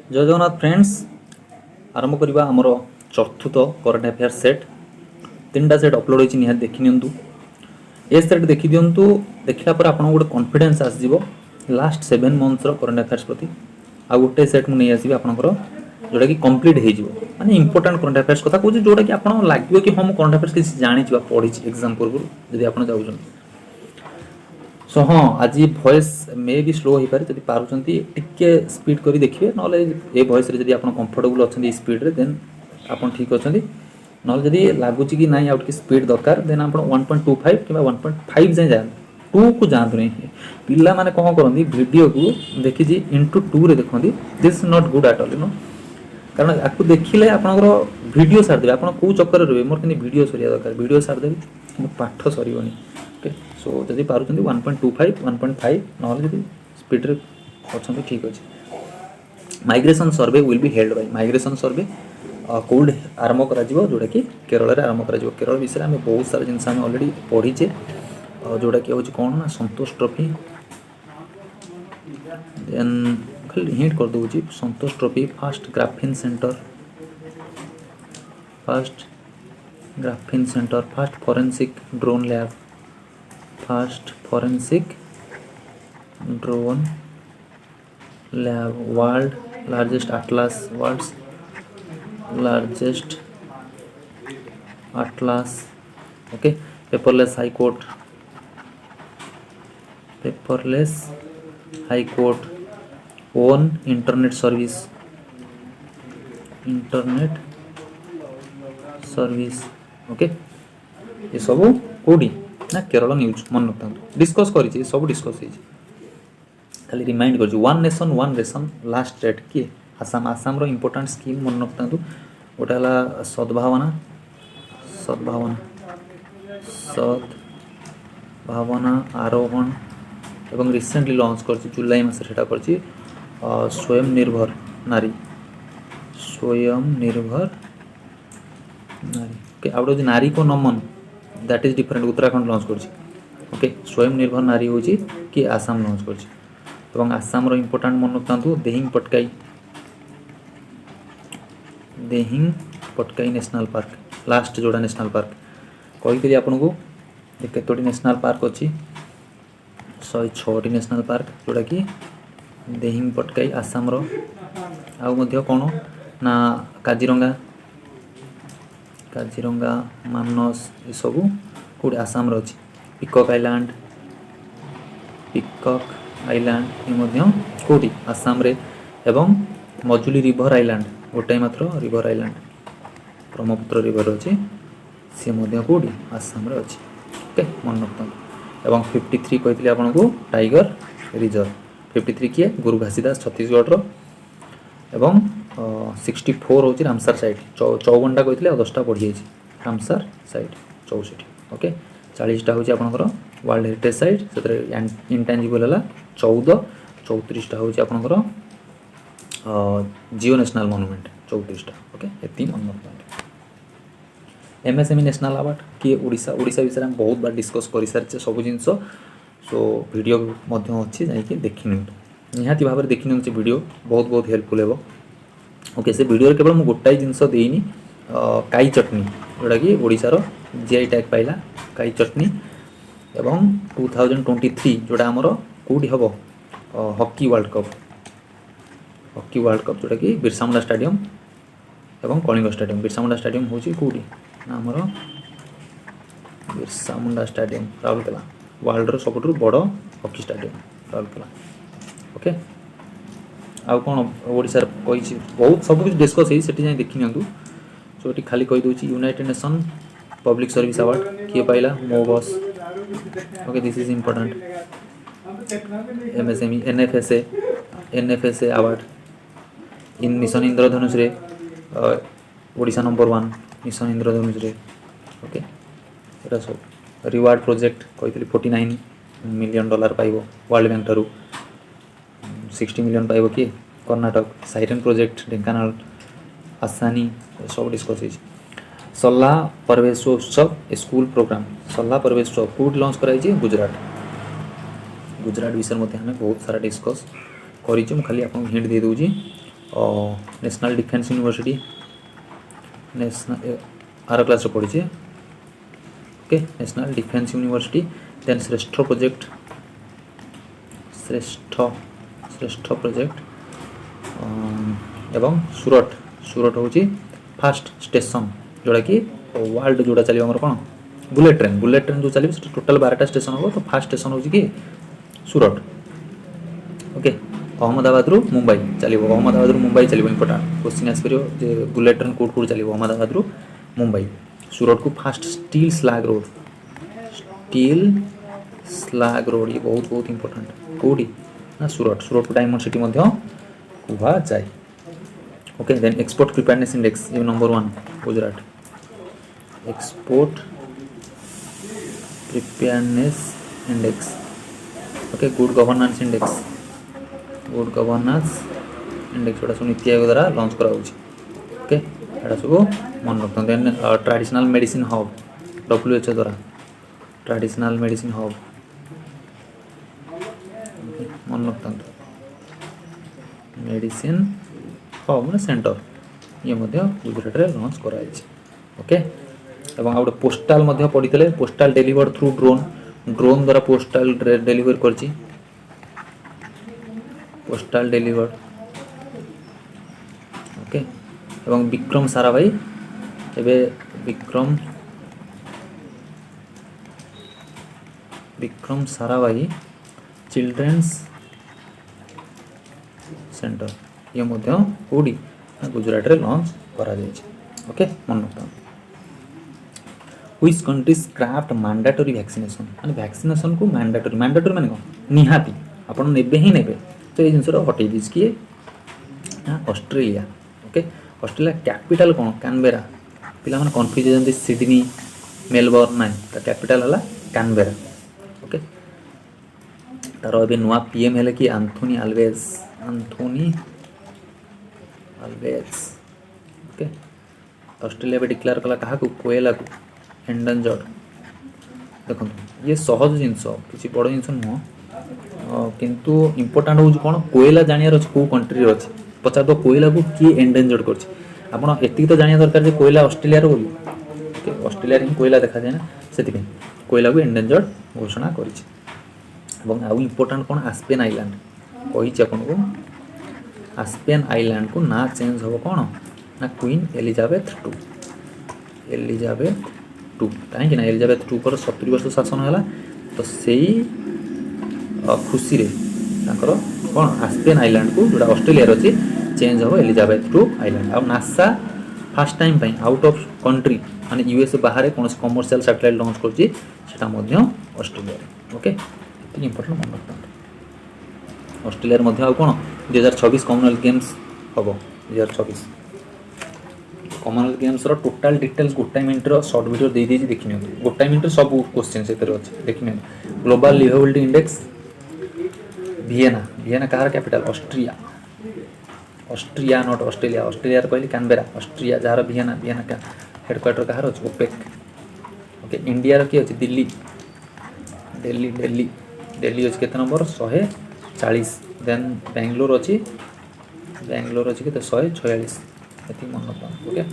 जय जगन्नाथ फ्रेंड्स आरंभ करवा आमर चतुर्थ करेन्ट अफेयर सेट 3टा सेट अपलोड होती निहाती देखी नियंतु ए सेट देखी दिंतु देखला पर आपन गोटे कॉन्फिडेंस आसीजिवो लास्ट 7 मंथ्स रो करेन्ट अफेयर्स प्रति आ गोटे सेट मु नै आसीबी आपनकर जोटा कि कंप्लीट हो जिवो माने इंपोर्टेंट करेन्ट अफेयर्स कथा कहूँ जोटा कि आपन लागबो कि हम करेन्ट अफेयर्स किसी जानि छिबा पढी छि एग्जाम पूर्व जदि आपन जाउछन सो हाँ आज वॉइस मे भी स्लो हो पारे जब पार्टी टिके स्पीड करी देखिए ना ये वॉइस रे जब आप कंफर्टेबल अच्छा स्पीड रे देन आप ठीक अच्छा ना जब लगुच कि ना आउट की स्पीड दरकार देन आप 1.25 कि 1.5 जाए जाए 2 को जातु नहीं पिला माने कौन करती वीडियो को देखी इंटू 2 रे देखती this not good at all you know कारण आपको देखिले आपनकर वीडियो सारदेबे आप कौ चक्कर रे मोर कि वीडियो सरिया दरकार वीडियो सारदेबे पाठ सरीबनी ओके सो जदि पारुचंदी 1.25 1.5 नहले जदि स्पीड रे अच्छे ठीक अच्छे migration survey will be held by migration survey code आरंभ करा जोटा कि केरल रे आरंभ करा केरल विषय में बहुत सारा जिनस आम ऑलरेडी पढ़ीचे जोटा कि हूँ कौन ना संतोष ट्रॉफी देन खाली हिंट कर दूँ Santosh trophy first graphene centre first forensic drone lab first forensic drone lab world largest atlas okay paperless high court own internet service okay ये सब कौटी ना केरल न्यूज मन रखता डिस्कस कर सब डिस्कस खाली रिमाइंड कर one nation one ration last date किए आसाम इंपोर्टेंट स्कीम मन रखता गोटे है सद्भावना आरोहण एवं रिसेंटली लॉन्च कर जुलाई मास कर स्वयं निर्भर नारी ओके आउट ऑफ नारी को नमन that is different Uttarakhand launch कर ओके स्वयं निर्भर नारी हो कि आसाम लॉन्च कर आसाम इंपोर्टेंट मन रखता Dehing Patkai national park last जोड़ा नेशनल पार्क कही आपन को कतोटी नेशनल पार्क अच्छी 106 नेशनल पार्क जोड़ा कि देहिंग पटकाई आसाम आउ कौन ना काजीरंगा मानस ये सब कौटे आसाम अच्छी पिकॉक आइलैंड कौटी आसाम रे एवं मजुली रिवर आइलैंड गोटाए मात्र रिवर आइलैंड ब्रह्मपुत्र रिवर अच्छी सी कौटी आसाम रे अच्छी ओके मन रखता एवं 53 कही आपन को टाइगर रिजर्व 53 किए गुरु घासीदास छत्तीसगढ़ एवं 64 हूँ रामसार साइड 54टा कही 10टा बढ़ी जाइए रामसार साइड 64 ओके 40टा हूँ आपंकर वर्ल्ड हेरिटेज साइट से इंटांजिबल है 14 34टा हूँ आपंकर जियो नेशनल मोनुमेंट 34टा ओके ये मन रखते एमएसएमई नेशनल अवार्ड किए ओडिशा विषय में बहुत बार डिस्कस कर सारी सब जिन सो वीडियो अच्छी जाकि देखी निहाती भाव में देखी नि वीडियो बहुत हेल्पफुल है ओके से वीडियो केवल मुझे गोटाए जिनस देनी काई चटनी जोटा कि ओडिशार जीआई टैग पाइला काई चटनी एवं 2023 जोटा आमर कौटी हम हॉकी वर्ल्ड कप जोटा कि बिरसा मुंडा स्टेडियम एवं कलिंग स्टेडियम बिरसा मुंडा स्टेडियम हूँ कौटी आमर बिरसा मुंडा स्टेडियम राउरकेला वर्ल्ड सब बड़ हॉकी स्टेडियम राउरकेला ओके आउ कौन ओडिशा कही बहुत सब कुछ डिस्कस है जाए देखी नि सो ये खाली कहीदे United Nation public service award किए पाइला मो बस okay this is important MSME NFSA award in mission Indradhanush रे ओडिशा नंबर 1 मिशन इंद्रधनुष रे ओके ये सब रिवार्ड प्रोजेक्ट कही 49 मिलियन डॉलर पाइब वर्ल्ड बैंक ठारू 60 मिलियन पाइब किए कर्णाटक साइरेन प्रोजेक्ट ढेंकानाल आसानी सब डिस्कस हो सल्ला प्रवेशोत्सव स्कूल प्रोग्राम सल्ला प्रवेशोत्सव कौट लॉन्च कराई गुजरात विषय में बहुत सारा डिस्कस कर खाली आपको हिंट दे दूँ नेशनल डिफेन्स यूनिवर्सिटी नेशनल आर क्लास पढ़ी okay national defence university then Shreshtha project Shreshtha project एवं सूरत सूरत हूँ फास्ट स्टेशन जोड़ा कि वर्ल्ड जोड़ा चलो आम कौन बुलेट ट्रेन जो चलो टोटाल 12टा स्टेशन हम तो फास्ट स्टेशन हूँ कि सूरत ओके अहमदाबाद रु मुंबई चलो अहमदाबाद रु मुंबई चलो important question आसपर bullet train Kaut Kaut चलो अहमदाबाद रु मुंबई सूरत को फास्ट स्टील स्लैग रोड ये बहुत बहुत इंपोर्टेंट कौटी ना सूरत को डायमंड सिटी कह जाए okay then export preparedness index ये नंबर 1 Gujarat export preparedness index okay good governance index जोटा सब नीति आयोग द्वारा लॉन्च करा ओके एटा सब मन रखते then traditional medicine hub WHO द्वारा ट्रेडिशनल मेडिसिन हब मन रखते मेडिसिन हब मैंने सेंटर ये गुजरात में लॉन्च कराई ओके एवं आ गए पोस्टाल पढ़ी पोस्टाल डेलीवर्ड थ्रू ड्रोन द्वारा पोस्टाल डेलीवर कर पोस्टाल डेलीवर्ड ओके एवं विक्रम साराभाई एवं विक्रम साराभाई चिल्ड्रेन्स सेंटर ये कौटी गुजरात में लॉन्च करा ओके मन रखता which country scraped mandatory vaccination माने वैक्सीनेशन को मैंडेटरी माने कौन निहाती आपण नेबे ही नेबे तो ये जिनस हटे दीज किए ऑस्ट्रेलिया ओके ऑस्ट्रेलिया कैपिटल कौन कैनबेरा पिला माने कन्फ्यूज होती सिडनी मेलबोर्न ना कैपिटल है कैनबेरा ओके तार ए नुआ पीएम है कि एंथोनी अल्वेज ओके ऑस्ट्रेलिया भी डिक्लेयर कला क्या कोयला को एंडेंजर्ड देखो ये सहज जिनस किसी बड़ जिनस नुह किंतु इम्पोर्टाट हूँ कौन कोयला जानियार अच्छे कौ कंट्री अच्छे पचार दो कोयला को किए एंडेंजर्ड कर तो जाना दरकार कोयला ऑस्ट्रेलिया बोली ऑस्ट्रेलिया ही कोयला देखा जाए ना से कोयला को एंडेंजर्ड घोषणा कर आउ इम्पोर्टाट कौन आस्पेन आइलैंड कही आपको आस्पेन आइलैंड को ना चेंज हम कौन ना क्वीन एलिजाबेथ टू कहीं एलिजाबेथ टू पर 70 वर्ष शासन है तो से खुशी रे कौन आस्पेन आइलैंड को जोड़ा ऑस्ट्रेलिया अच्छी चेंज हम एलिजाबेथ टू आइलैंड आ NASA first time out of country माने यूएसए बाहर कौन कमर्शियल सैटेलाइट लॉन्च कर ऑस्ट्रेलिया ओके इंपोर्टेंट मन रखता ऑस्ट्रेलिया कौन 2026 कॉमनवेल्थ गेम्स हम 2026 कॉमनवेल्थ गेम्स टोटाल डिटेल्स गोटाए मिनट सर्ट वीडियो दे दी देखी गोटाए मिनट सब क्वेश्चन से अच्छे देखी ग्लोबल लिवेबिलिटी इंडेक्स वियना कहार कैपिटल ऑस्ट्रिया नॉट ऑस्ट्रेलिया कहली कैनबेरा ऑस्ट्रिया जार वियना का हेडक्वार्टर कहार अच्छे ओपेक ओके इंडिया किए अच्छे दिल्ली अच्छे केते नंबर 140 देन बेंगलोर अच्छी के 146 ये मन रखता okay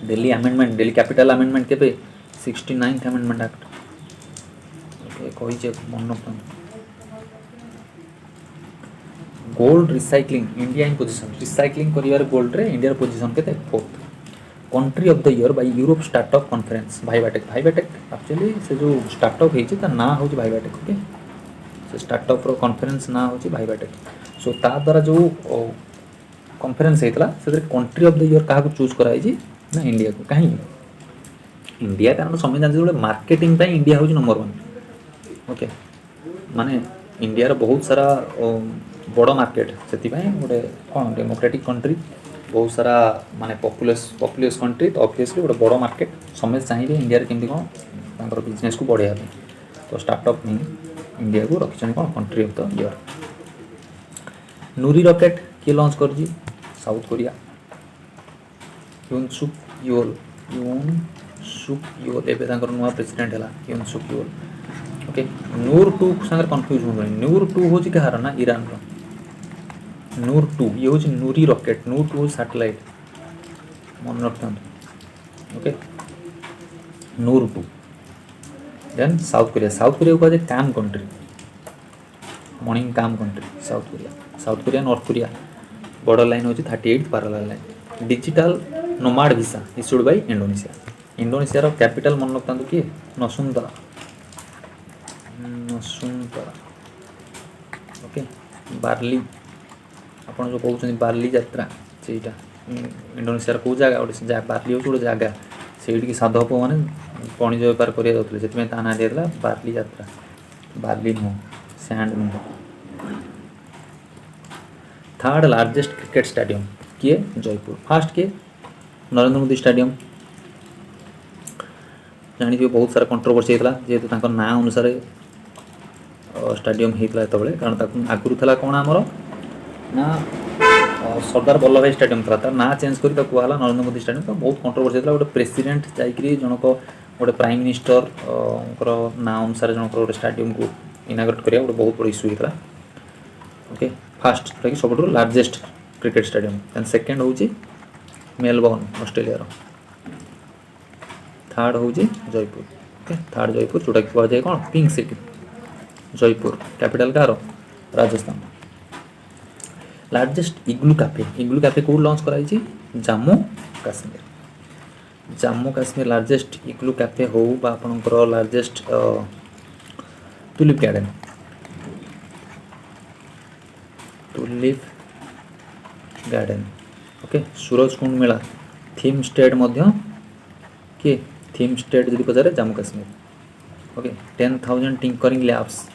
Delhi amendment Delhi capital amendment के 69th अमेंडमेंट एक्ट ओके कही मन रखता gold recycling India in position recycling कर गोल्ड रे इंडिया पोजिशन के 4th country of the year by Europe startup conference VivaTech actually से जो स्टार्टअप है ना हूँ भाइवाटेक ओके से स्टार्टअप कॉन्फ्रेंस ना हूँ भाइवाटेक सो ता द्वारा जो कॉन्फ्रेंस होता से कंट्री ऑफ द ईयर क्या चूज कराई ना इंडिया को कहीं इंडिया कारण समय जानते गोटे मार्केटिंग इंडिया हूँ नंबर 1 ओके माने इंडिया बहुत सारा बड़ मार्केट से गोटे कौन डेमोक्रेटिक कंट्री बहुत सारा माने पॉपुलस कंट्री तो ऑब्वियसली गोटे बड़ मार्केट समझ चाहिए इंडिया केमती कौन बिजनेस को बढ़ाया तो स्टार्टअप नहीं इंडिया को रखी कौन country of the year Noori rocket किए लॉन्च कर साउथ कोरिया यूनसुक योल एवं नुआ प्रेसिडेंट है यूनसुक योल ओके नूर 2 सागर कन्फ्यूज हो नूर 2 हूँ कहार ना ईरान नूर 2 ये हूँ नूरी रॉकेट नूर 2 सैटेलाइट मन रखता ओके नूर 2 देन साउथ कोरिया को कहे calm country morning calm country South Korea North Korea border line होची 38 parallel line digital nomad visa issued by Indonesia रो कैपिटल मन रखता किए नसुंतरा ओके बार्ली आपन जो कहउछन बार्ली यात्रा सेटा इंडोनेशिया रो को जगह गोटे बार्ली हो गोटे जगह सेठी की साधक माने पणिज बेपार करिया जाउतले सेति में ता ना दिला बार्ली यात्रा बार्ली नो सैंड नो थर्ड लार्जेस्ट क्रिकेट स्टेडियम किए जयपुर फास्ट किए नरेंद्र मोदी स्टेडियम जानी बहुत सारा कंट्रोवर्सी होता जेहेतु ना अनुसार स्टेडियम होता है कारण आगुरी था कौन आमर ना सरदार वल्लभ भाई स्टेडियम था ना चेंज कर कहला नरेंद्र मोदी स्टेडियम तो बहुत कंट्रोवर्सी होता गोटे प्रेसिडेंट जाकि जनक गोटे प्राइम मिनिस्टर ना अनुसार जनक गोटे स्टेडियम को इनाग्रेट करा गोटे बहुत बड़ा इश्यू होता ओके फास्ट जोटा कि सब largest cricket stadium and second हूँ मेलबर्न ऑस्ट्रेलिया थर्ड हूँ जयपुर ओके थर्ड जयपुर जोटा कि कहुए कौन पिंक सिटी जयपुर कैपिटल कार राजस्थान लार्जेस्ट इग्लू कैफे को लॉन्च कराई Jammu Kashmir largest igloo cafe हो आपणकर largest tulip garden okay Surajkund Mela theme state किए थीम स्टेट जब पचारे Jammu Kashmir okay 10,000 tinkering labs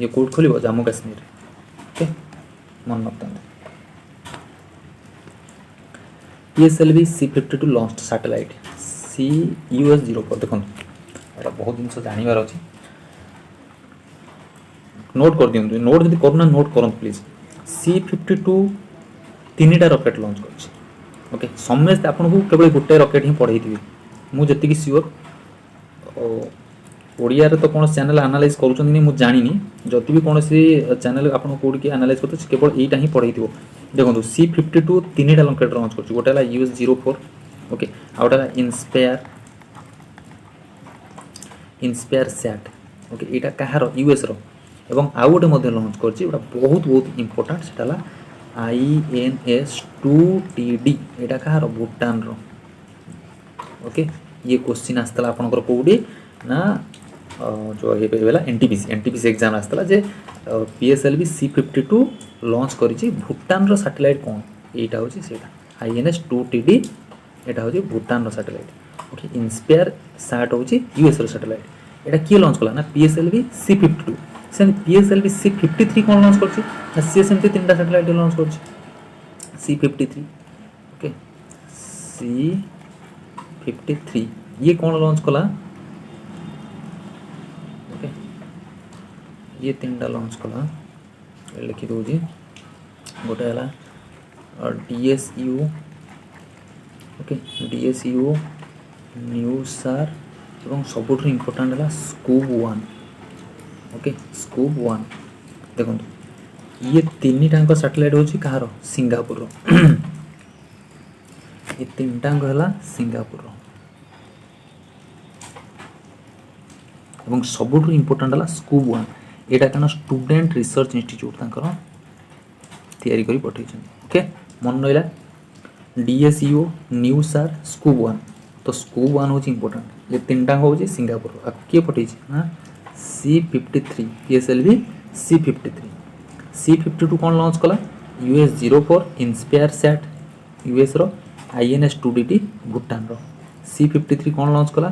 ये कोड खोल जम्मू काश्मीर ओके मन रखता PSLV C52 launch satellite CUS-04 देखो बहुत जिन जानवर अच्छी नोट कर दिखाँ नोट जब करूना नोट करूँ प्लीज C52 तीन टा रॉकेट लॉन्च कर ओके समस्त आपन को केवल गोटे रॉकेट ही पढ़ाई थी मुझे सियोर ओडिया रे तो कौन चैनल एनालाइज करूँ मुझे जानी जदि भी कौन चैनल आप कौटी एनालाइज करते केवल यहीटा ही पढ़ाई थो देखो C52 तीन टा रॉकेट लॉन्च कर गोटे US-04 ओके आउटा इन्स्पायर सैट ओके यहाँ कहार यूएस रो एवं आउ गोटे लॉन्च कर बहुत बहुत इंपोर्टेंट से INS-2TD यहाँ कहार भूटान रो ओके ये क्वेश्चन आसला आपनकर कौटी ना जो ये एनटीपीसी एग्जाम आसला जे PSLV C52 लॉन्च करी भूटान रो सैटेलाइट कौन यहाँ हूँ से INS-2TD यहाँ हूँ भूटान रो सैटेलाइट ओके इन्स्पायर सैट हूँ यूएस रो सैटेलाइट यहाँ किए लॉन्च कला ना PSLV C52 से PSLV C53 कौन लॉन्च कर सी सेमती तीन सैटेलाइट लॉन्च कर C53 ओके C53 ये कौन लॉन्च कला ओके ये तीन लॉन्च कला लिखी दूसरी गोटे है DSU ओके DSU न्यूसार एवं सबुठ इम्पोर्टाट है स्कूब-1 ओके स्कूब-1 देखो ये तीन टांग सैटेलाइट हूँ कहार सिंगापुर ये तीन टांग है सिंगापुर एवं सबुठ इम्पोर्टाट है स्कूब-1 यहाँ क्या स्टूडेंट रिसर्च इंस्टीट्यूट तैयारी करी पठे ओके मन रहा DSU न्यूसार स्कूब-1 तो स्कूब-1 हूँ इम्पोर्टाट ये तीन टांग हूँ सिंगापुर आपको किए पठे ना C53 PSLV C52 कौन लॉन्च कला US-04 इन्स्पायर सैट यूएस रो INS-2DD भूटान रो C53 कौन लॉन्च कला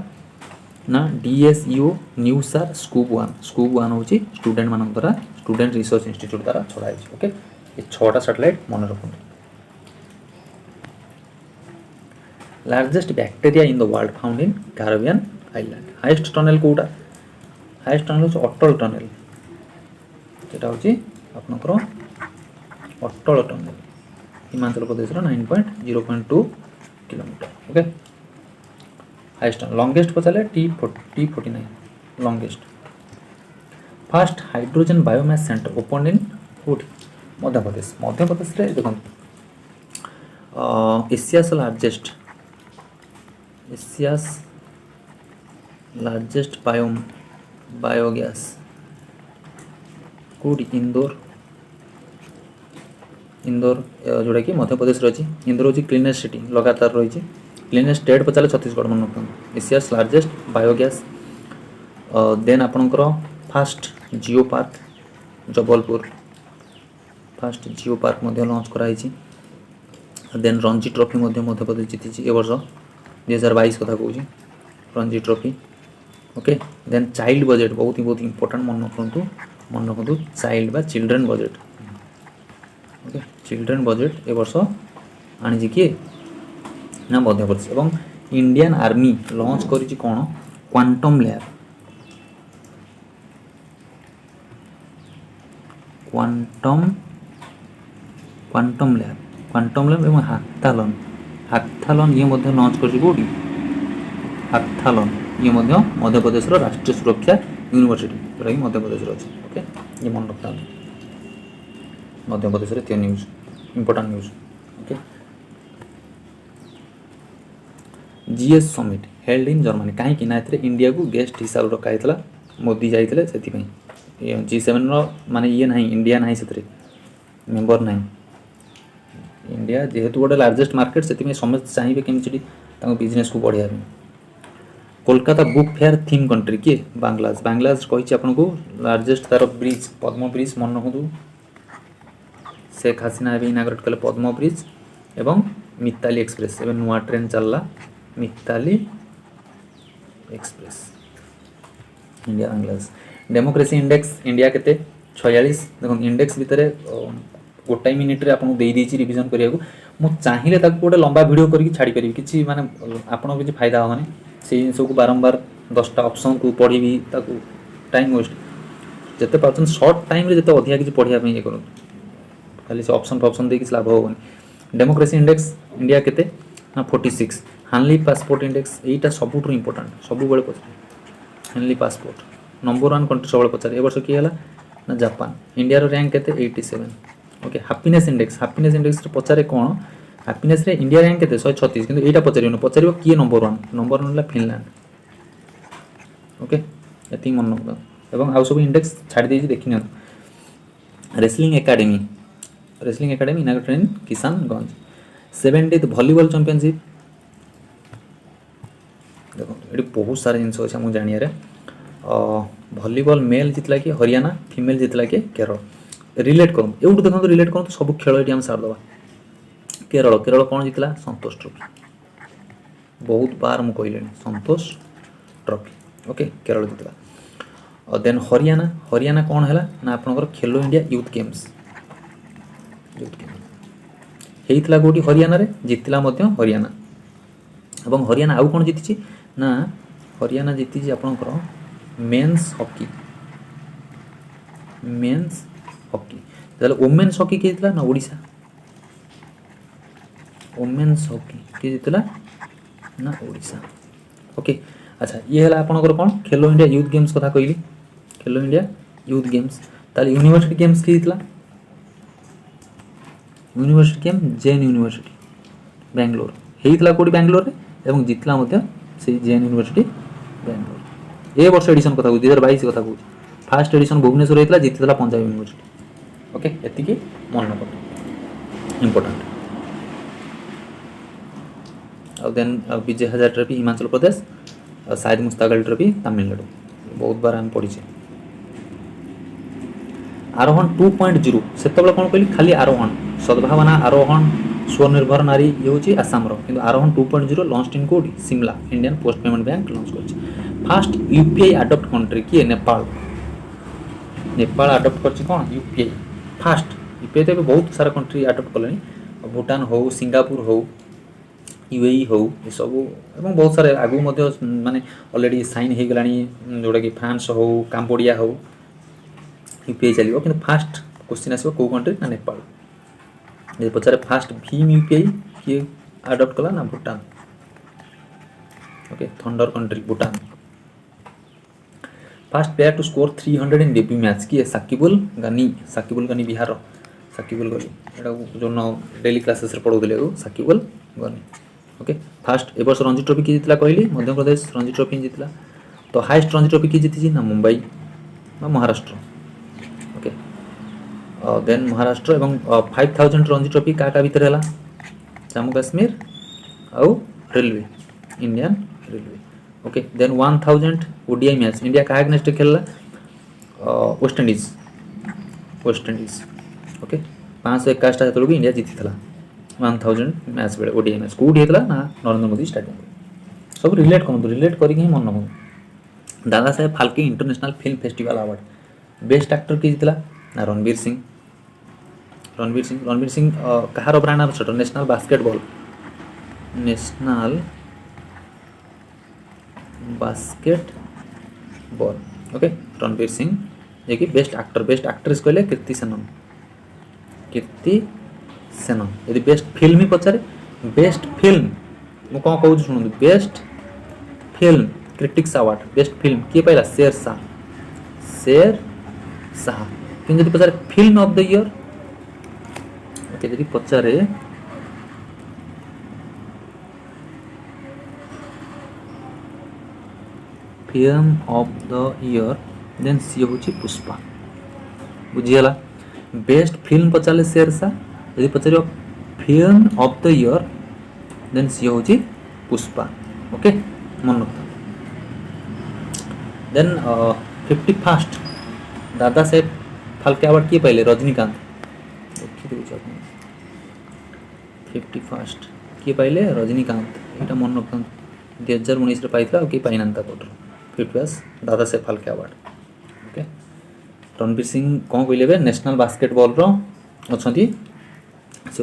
ना DSU न्यूसार स्कूब-1 हूँ स्टूडेंट मान द्वारा स्टूडेंट रिसर्च इंस्टीट्यूट द्वारा छड़ाई ओके ये 6टा सैटेलाइट मन रखुन largest bacteria in the world found in Caribbean island highest tunnel कोटा हाईएस्ट टनल हूँ अटल टनल यहाँ हूँ आपनकर Atal tunnel Himachal Pradesh 9.0.2 kilometre okay highest tunnel longest पचारे T49 longest first hydrogen biomass centre open in कोठी मध्य प्रदेश रे देखो एशियास लार्जेस्ट बायोगैस कोठी इंदौर जोड़ा कि मध्य प्रदेश रही इंदौर हूँ क्लीनेस्ट सिटी लगातार रही क्लीनेस्ट स्टेट पचारे छत्तीसगढ़ मन रखते एशियास लार्जेस्ट बायोगैस देन आपणकर first geo park Jabalpur first geo park launch कराई देन रणजी ट्रॉफी मध्य प्रदेश जीति ए वर्ष 2022 कथा कहूँ Ranji trophy okay then child budget बहुत इंपोर्टेंट मन रखु चाइल्ड बा children budget okay children budget ए वर्ष आनी किए ना मध्य प्रदेश एवं इंडियन आर्मी लॉन्च करी कौन क्वांटम लैब क्वांटम लैब एवं हाक्थालन ये लॉन्च कर हाक्थालन ये मध्य प्रदेश राष्ट्रीय सुरक्षा यूनिवर्सिटी जोटा कि मध्य प्रदेश अच्छे ओके ये मन रखता मध्य प्रदेश रे news important news okay GS summit held in Germany कहीं ना इंडिया को गेस्ट हिसाब रखा होता मोदी जाते से G7 माने ये ना इंडिया ना से मेम्बर ना इंडिया जेहेतु गोटे लार्जेस्ट मार्केट से समस्त चाहिए केमी बिजनेस को बढ़िया Kolkata book fair theme country किए बांग्लादेश कही आपन को लार्जेस्ट तार ब्रिज पद्म ब्रिज मन रखु शेख हसीना इनाग्रेट कले पद्म ब्रिज एवं मिताली एक्सप्रेस एवं नुआ ट्रेन चलला Mitali express India Bangladesh democracy index India केते 46 देखो इंडेक्स भितर गोटाई मिनिट रे आपन दे देछि रिवीजन करिया को मु चाहिए ताको गोटे लंबा वीडियो करके छाड़ी परिबी किछि माने आपन किछि फायदा होनी से जिन को बारंबार 10टा ऑप्शन को पढ़ी ताको टाइम वेस्ट जते परसेंट शॉर्ट टाइम रे जते अधिया किछि पढ़िया पे ये करू खाली से ऑप्शन दे किछि लाभ होनी डेमोक्रेसी इंडेक्स इंडिया केते ना 46 हानली पासपोर्ट इंडेक्स एटा सबुठ इंपोर्टेंट सब बेले पचार हानली पासपोर्ट नंबर 1 कंट्री सब पचार ए वर्ष किए ना जापान इंडिया रो रैंक केते 87 ओके हैप्पीनेस इंडेक्स रे पचारे कोन हैप्पीनेस रे इंडिया रैंक केते 136 किंतु एटा पचारियो किए नंबर 1 होला फिनलैंड ओके एति मन रख एवं आउ सब इंडेक्स छाडी देछि देखिन wrestling academy inaugurated in Kishanganj 70th volleyball championship देखो ये बहुत सारे जिन अच्छे मुझे जानिए वॉलीबॉल मेल जितला कि हरियाणा फीमेल जितला कि केरल रिलेट करूँ एवं देखो रिलेट करूँ सब खेल ये सारदे केरल कौन जितला संतोष ट्रॉफी बहुत बार मुझे कहले संतोष ट्रॉफी ओके केरल जितला देन हरियाणा कौन है ना आपनकर खेलो इंडिया यूथ गेम्स होता गोटी हरियाणा रे जितला हरियाणा एवं हरियाणा आउ कौन जीति ना हरियाणा जीति आपनकर मेन्स हॉकी वोमेन्स हॉकी किए ना ओडिशा वोमेन्स हॉकी किए जीतला ना ओडिशा ओके अच्छा ये है आपनकर कौन खेलो इंडिया यूथ गेम्स कथा कहली खेलो इंडिया यूथ गेम्स ताले यूनिवर्सिटी गेम्स किए जीतला university game Jain university Bangalore होता कौटी बेंगलोर रे एवं जितला से जेएन यूनिवर्सिटी बेंगलोर ए वर्ष एडिशन कथा 2022 कथा कहूँ फास्ट एडिशन भुवनेश्वर होता जीति पंजाब यूनिवर्सिटी ओके एतिकी मन रख इंपोर्टेंट देन विजय हजार ट्रॉफी हिमाचल प्रदेश शाहिद मुश्ताक अली ट्रॉफी तमिलनाडु बहुत बार आम पढ़ी आरोहण 2.0 से कौन कहली खाली आरोहण सद्भावना आरोहण स्वनिर्भर नारी ये हूँ आसाम किंतु आरोहण 2.0 लॉन्च इन कोडी Shimla Indian post payment bank launch कर फास्ट यूपीआई अडॉप्ट कंट्री किए नेपाल अडॉप्ट कर कौन यूपीआई फास्ट यूपीआई तो बहुत सारा कंट्री अडॉप्ट कले भूटान हो सिंगापुर हो यूएई हो ये सब एवं बहुत सारे आगू माने ऑलरेडी साइन हो गला जोटा कि फ्रांस हो काम्बोडिया हो यूपीआई चलो कि फास्ट क्वेश्चन आसो कौ कंट्री ना नेपाल ये पचारे फास्ट भीम यूपीआई किए अडॉप्ट कला ना Bhutan okay thunder country Bhutan first player to score 300 in debut match किए साकिबुल गानी बिहार साकिबुल गनी एटा जो डेली क्लासेस रे पढौले साकिबुल गनी ओके फास्ट ए वर्ष रणजी ट्रॉफी की जितला कहली मध्य प्रदेश रणजी ट्रॉफी जितला तो हाईएस्ट रणजी ट्रॉफी की जीती ना मुंबई महाराष्ट्र ओके देन महाराष्ट्र एवं 5000 रणजी ट्रॉफी काटा भीतर है जम्मू काश्मीर आउ railway Indian railway okay then 1000 ODI match India का अगेंस्ट खेलला वेस्ट इंडीज ओके 521 टा भी इंडिया जीती थला 1000 मैच बेले ओडीआई मैच कोडी हेतला ना नरेंद्र मोदी स्टेडियम सब रिलेट करके ही मन हो Dada Saheb Phalke international film festival award best actor की जीतला ना रणवीर सिंह कहार brand ambassador national basketball okay Ranveer Singh जे कि बेस्ट एक्ट्रेस कहले कीर्ति सेनन यदि बेस्ट फिल्म ही पचारे बेस्ट फिल्म मु कौन कहूँ शुणु best film critics award best film किए पाइला शेर शाह कि जब पचारे film of the year okay जब पचारे film of the year then सी हूँ पुष्पा बुझीगला बेस्ट फिल्म पचारे शेरशाह यदि पचार film of the year then सी हूँ पुष्पा ओके मन रखता देन 51st दादा साहेब फाल्के अवार्ड किए पाइले रजनीकांत 51st किए पाइले रजनीकांत यहाँ मन रखता 2019 पाई किए पाई ना कोटर 51st दादा साहेब फाल्के अवार्ड ओके रणवीर सिंह कौन कहले नेशनल बास्केटबॉल अच्छा से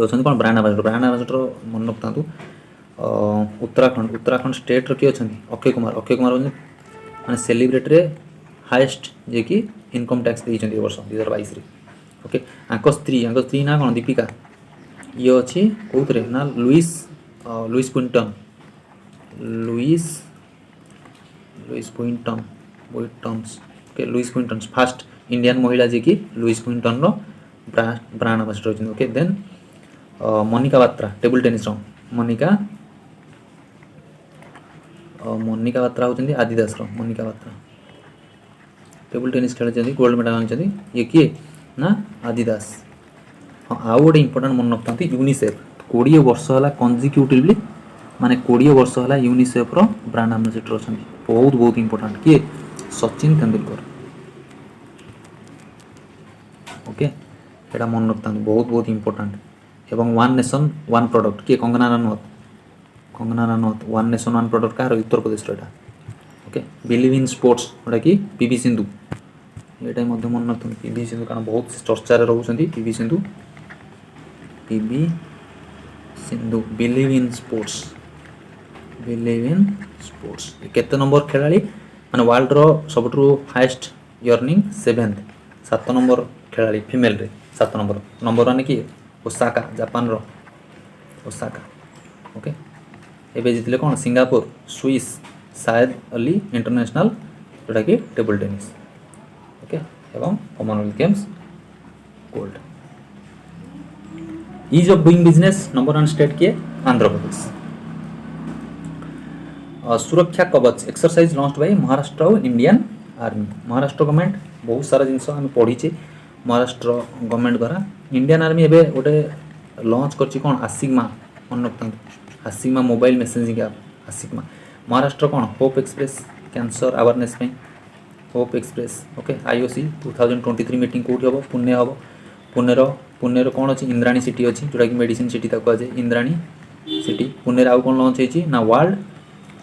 अच्छा कौन ब्रांड एम्बेसडर मन रखता उत्तराखंड स्टेट किए अच्छा अक्षय कुमार माने सेलिब्रिटी रे हाईएस्ट जे कि इनकम टैक्स देइछन वर्ष 2022 रे ओके आंको स्त्री ना कौन दीपिका ये अच्छी कौन ना लुइस क्विंटन फास्ट इंडियन महिला जे कि लुइस क्विंटन रो ब्रांड एम्बेसडर होछन okay then Monika Batra table tennis रो मोनिका बात्रा होती Adidas Monika Batra table tennis खेल गोल्ड मेडल आनी ये किए ना आदिदास हाँ आउ गोटे इंपोर्टाट मन रखता यूनिसेफ 20 वर्ष है कंजिक्यूटिवली माने 20 वर्ष है यूनिसेफ रो ब्रांड एम्बेसडर अच्छा बहुत इंपोर्टाट किए सचिन तेंदुलकर ओके एटा मन रखता बहुत इंपोर्टाट एवं वन नेशन वन प्रोडक्ट किए Kangana Ranaut one nation one product कह उत्तर Pradesh okay believe in sports जोटा कि पीवी सिंधु ये मन रखते पीवी सिंधु कारण बहुत चर्चा रोचे PV Sindhu believe in sports केते नंबर खेलाड़ी माने वर्ल्ड रो सबठु हाईएस्ट अर्निंग 7th नंबर खेलाड़ी फीमेल रे 7 नंबर वन किए ओसाका जापान रो ओसाका ओके एबे जीतले कौन सिंगापुर स्विस शायद अली इंटरनेशनल जोटा कि टेबल टेनिस ओके एवं Commonwealth Games gold ease of doing business number 1 state किए आंध्र प्रदेश सुरक्षा कवच एक्सरसाइज लॉन्च्ड बाय महाराष्ट्र और इंडियन आर्मी महाराष्ट्र गवर्नमेंट बहुत सारा जिनस आम पढ़ीचे महाराष्ट्र गवर्नमेंट द्वारा इंडियन आर्मी एबे गोटे लॉन्च करछि कौन आसिग्मा मन रखता ASIGMA mobile messaging app ASIGMA Maharashtra कौन होप एक्सप्रेस कैंसर अवेयरनेस में hope express okay IOC 2023 meeting कौटी हम पुणे हम पुणे कौन अच्छी इंद्राणी सिटी अच्छी जोटा कि मेडिसिन सिटी कहुए इंद्राणी सिटी पुणे आउ कौन लॉन्च होती ना world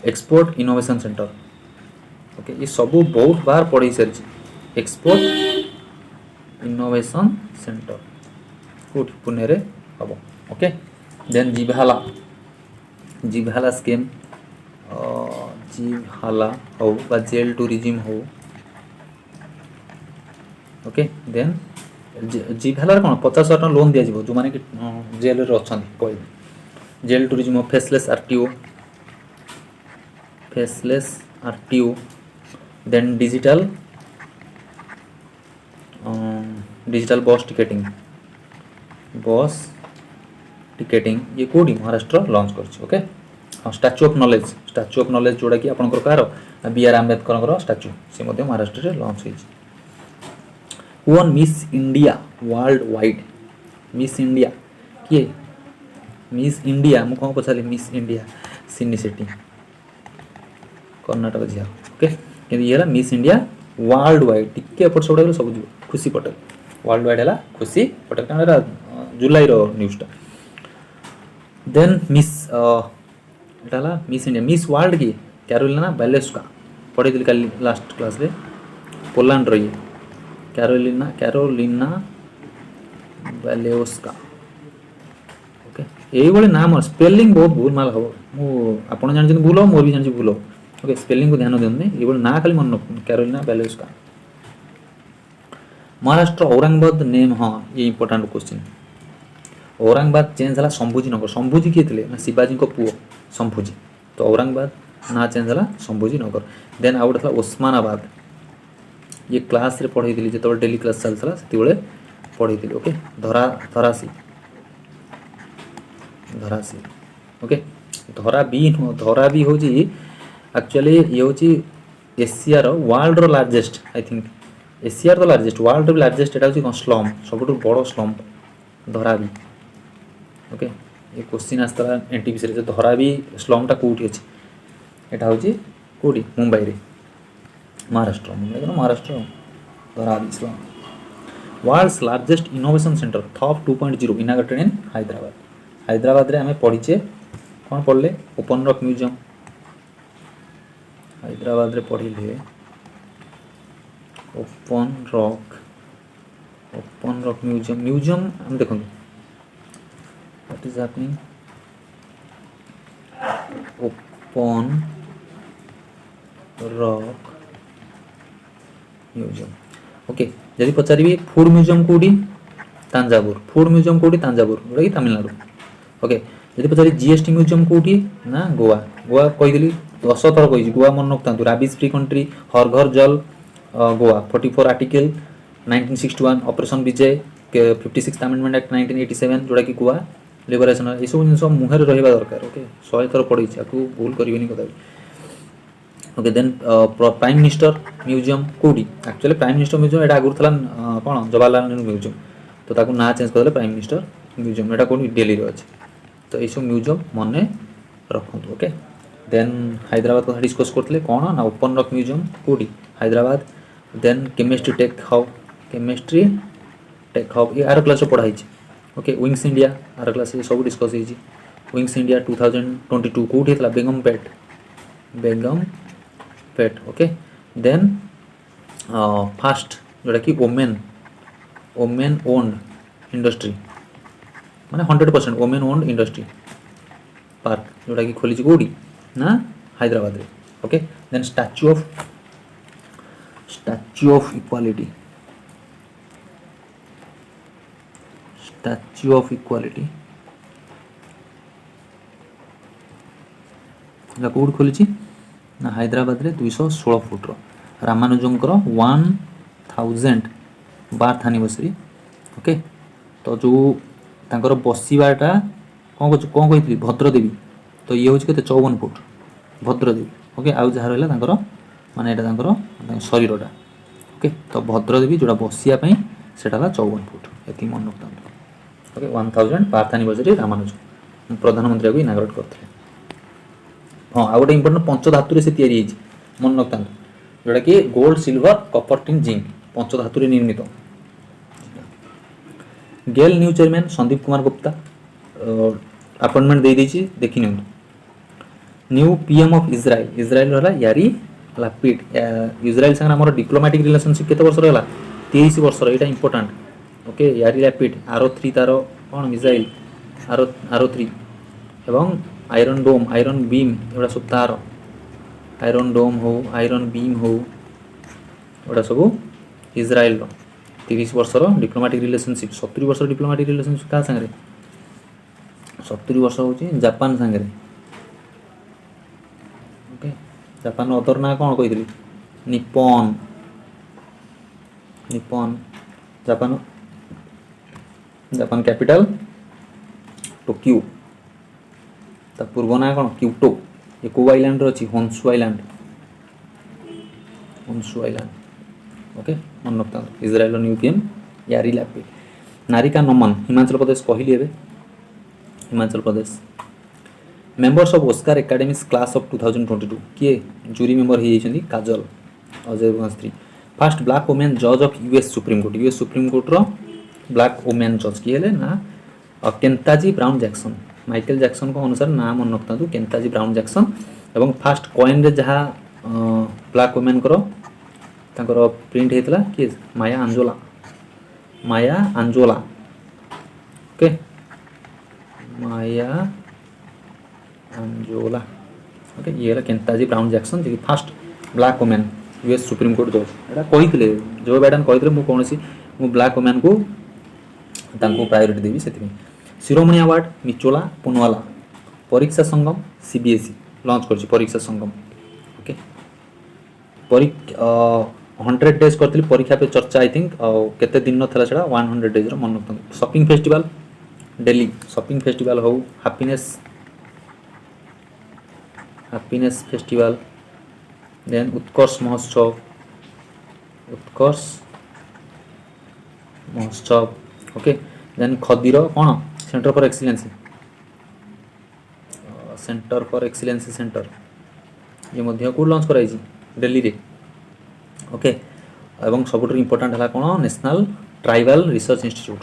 export innovation centre okay ये सब बहुत बार पढ़ी सारी एक्सपोर्ट इनोवेशन सेंटर कौटी पुणे हम okay then Jivhala scheme Jivhala हो बा जेल टूरिज्म हो ओके देन जिभाला कौन 50,000 टका लोन दिया जो मैंने कि जेल रे अच्छा पड़े jail tourism faceless RTO then digital digital bus ticketing ये कोडी महाराष्ट्र लॉन्च करछि ओके। हाँ स्टैच्यू ऑफ नॉलेज जोड़ा कि आपनकर कार बी आर आंबेडकर स्टैच्यू से मध्य महाराष्ट्र रे लॉन्च होइछि। One miss India worldwide miss India किए मिस इंडिया मु कौन पचारि मिस इंडिया सिनी सेट्टी कर्णाटक झिया ओके कि ये मिस इंडिया वर्ल्ड वाइड टिके एपट सब सब जो खुशी पटेल वर्ल्ड वाइड है खुशी पटेल कारण जुलाई न्यूज़टा देन मिस एटा मिस इंडिया मिस वर्ल्ड की कैरोलिना बैलेस्का पढ़ी थी कल लास्ट क्लास रे पोलैंड ये कैरोलिना बैलेस्का ओके ये नाम स्पेलिंग बहुत भूल माल हम आप जानते भूल हो मोर भी जानते भूल हो ओके स्पेलिंग को ध्यान दिखाते ये ना खाली मन रखते कैरोलिना बैलेस्का। महाराष्ट्र औरंगाबाद नेम हाँ ये इंपोर्टेंट क्वेश्चन औरंगाबाद चेंज है शंभुजी नगर शंभुजी किए थे ना शिवाजी को पुओ शंभुजी तो औरंगाबाद ना चेंज है शंभुजी नगर देन आउ गोटे ओस्मानाबाद ये क्लास रे पढ़ाई थी जो डेली क्लास चलता से पढ़ाई थी ओके धरासी ओके धरा भी हूँ एक्चुअली ये हूँ Asia world largest I think Asia तो लार्जेस्ट वर्ल्ड लार्जेस्ट एटा हूँ स्लम सब बड़ स्लम धरा भी ओके ये क्वेश्चन आसता एनटीपीसी रे धरा भी स्लमटा कौटी अच्छे यहाँ हूँ कौटी मुंबई रे महाराष्ट्र महाराष्ट्र धरा भी स्लम वर्ल्ड्स लार्जेस्ट इनोवेशन सेंटर थॉप 2.0 इनाग्रेटेड इन हैदराबाद रे आमे पढ़ीचे कौन पढ़ले ओपन रॉक म्यूजियम हैदराबाद रे पढ़िले ओपन रॉक म्यूजियम हम देखो what is happening open rock museum okay जदि पचारि फूड म्यूजियम कौटी तांजावुर फूड म्यूजियम कौटी तांजावुर जोटा कि तमिलनाडु ओके जदि पचारि जीएसटी म्यूजियम कौटी ना गोवा कही 10 थर कही गोवा मन रखता राबिज फ्री कंट्री हर घर जल गोवा 44 आर्टिकल 1961 ऑपरेशन विजय 56 अमेंडमेंट एक्ट 1987 जोड़ा कि गोवा लिबरेशन ये सब जिन मुहर रहा दरकार ओके 100 थर पढ़ी आपको भूल करेंगे कदा okay then prime minister museum कौटी एक्चुअली प्राइम मिनिस्टर म्यूजियम एटा आगुर थला कौन जवाहरलाल नेहरू म्यूजियम तो ताकू ना चेंज करदे प्राइम मिनिस्टर म्यूजियम एटा कौन दिल्ली रे अछि तो ये सब म्यूजियम मन रखु ओके देन हैदराबाद को डिस्कस करते कौन ना ओपन रॉक म्यूजियम कौटी Hyderabad then chemistry tech hub ये आर क्लास पढ़ाई ओके विंग्स इंडिया आर क्लास सब डिस्कस होती विंग्स इंडिया 2022 कौटी था Begumpet okay then first जोटा कि ओमेन ओन्ड इंडस्ट्री माने 100% वोमेन ओन्ड इंडस्ट्री पार्क जोटा कि खोली कौटी ना हैदराबाद रे okay then statue of equality कौट खोली ना हैदराबाद रे 216 फुट रामानुजंकर 1000 बार्थ एनिवर्सरी ओके तो जो तांकर बसवाटा कौन कही भद्रदेवी तो ये हूँ के 54 फुट भद्रदेवी ओके आउ जहाँ रहा माने यहाँ शरीरटा ओके तो भद्रदेवी जोड़ा बसियापाई से 54 फुट ये मन रखता ओके 1000 बार्थ एनिवर्सरी रामानुजन प्रधानमंत्री को इनाग्रेट करते हाँ आ गए इंपोर्टेंट पंचधातु से तैयारी मन रखता जोटा कि gold silver copper tin zinc पंचधातु निर्मित GAIL new chairman Sandeep Kumar Gupta appointment दे देछि देखि नियंतु न्यू पीएम ऑफ इजराइल रहा यारी लापिड इजराइल संग हमर डिप्लोमेटिक रिलेशनशिप केते वर्ष रहला 23 वर्ष एटा इंपोर्टेंट ओके यारी लापिड आरो 3 तारो कोन मिसाइल आरो 3 एवं आयरन बीम एवडा सब तार आयरन डोम हो आयरन बीम हो एवडा सब इजराइल रो 30 वर्षर डिप्लोमेटिक रिलेशनशिप 70 वर्ष डिप्लोमेटिक रिलेशनशिप क्या संगे 70 वर्ष हूँ जापान संगे ओके जापान अदर ना कौन कही Nippon Japan Japan capital Tokyo ता पूर्व ना कौन क्यूटो ये को आइलैंड अच्छी होन्सु आइलैंड ओके मन रखता Israel new PM Yair Lapid नारिका नमन हिमाचल प्रदेश कहली एवं Himachal Pradesh members of Oscar academics class of 2022 किए जूरी मेंबर होती Kajol Ajay Vanshi first black women जज ऑफ यूएस सुप्रीम कोर्ट रो ब्लैक वुमेन जज किए ना Ketanji Brown Jackson Michael Jackson को अनुसार ना मन रखता केन्ताजी ब्राउन जैक्सन एवं फास्ट कॉइन रे जहाँ ब्लैक वुमेन करो तांकर प्रिंट होता किए माया आंजोला ओके माया आंजोला ओके ये Ketanji Brown Jackson ji first black women US supreme court जज एटा कही जो बाइडेन कही मु ब्लैक वुमेन को प्रायोरिटी देवी से शिरोमणि अवार्ड मिचोला पुनवाला परीक्षा संगम सीबीएसई लॉन्च कर परीक्षा संगम ओके 100 डेज करती परीक्षा पे चर्चा आई थिंक केते दिन था 100 डेज मन रखता shopping festival Delhi shopping festival हो हैप्पीनेस फेस्टिवल देन उत्कर्ष महोत्सव ओके देन खदीर कौन सेंटर फॉर एक्सीलेंसी सेंटर ये मध्य को लॉन्च कराई दिल्ली रे ओके एवं सबुठ इम्पोर्टाट है कौन national tribal research institute